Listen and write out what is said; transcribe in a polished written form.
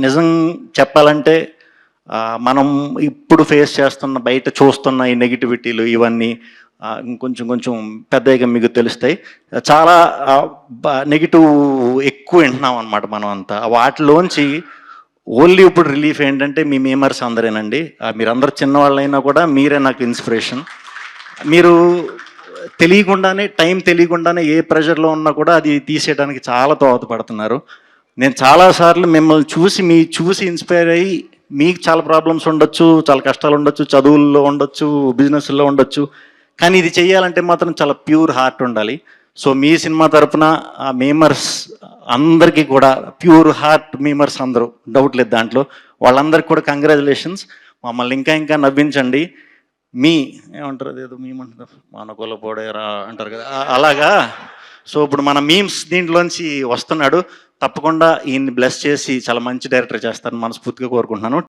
నిజం చెప్పాలంటే మనం ఇప్పుడు ఫేస్ చేస్తున్న బయట చూస్తున్న ఈ నెగిటివిటీలు ఇవన్నీ ఇంకొంచెం కొంచెం పెద్దగా మీకు తెలుస్తాయి. చాలా నెగిటివ్ ఎక్కువ వింటున్నాం అనమాట మనం అంతా. వాటిలోంచి ఓన్లీ ఇప్పుడు రిలీఫ్ ఏంటంటే మీ మేమర్స్ అందరేనండి. మీరందరూ చిన్నవాళ్ళైనా కూడా మీరే నాకు ఇన్స్పిరేషన్. మీరు తెలియకుండానే టైం తెలియకుండానే ఏ ప్రెషర్లో ఉన్నా కూడా అది తీసేయడానికి చాలా దోహదపడుతున్నారు. నేను చాలాసార్లు మిమ్మల్ని చూసి ఇన్స్పైర్ అయ్యి మీకు చాలా ప్రాబ్లమ్స్ ఉండొచ్చు, చాలా కష్టాలు ఉండొచ్చు, చదువుల్లో ఉండొచ్చు, బిజినెస్లో ఉండొచ్చు. కానీ ఇది చేయాలంటే మాత్రం చాలా ప్యూర్ హార్ట్ ఉండాలి. సో మీ సినిమా తరపున ఆ మేమర్స్ అందరికీ కూడా ప్యూర్ హార్ట్ మేమర్స్ అందరూ, డౌట్ లేదు దాంట్లో, వాళ్ళందరికీ కూడా కంగ్రాచులేషన్స్. మమ్మల్ని ఇంకా ఇంకా నవ్వించండి. మీ ఏమంటారు, అదేదో మేమంటారు, మానకుల పోడేరా అంటారు కదా, అలాగా. సో ఇప్పుడు మన మీమ్స్ దీంట్లోంచి వస్తున్నాడు. తప్పకుండా ఈయన్ని బ్లెస్ చేసి చాలా మంచి డైరెక్టర్ చేస్తారని మనస్ఫూర్తిగా కోరుకుంటున్నాను.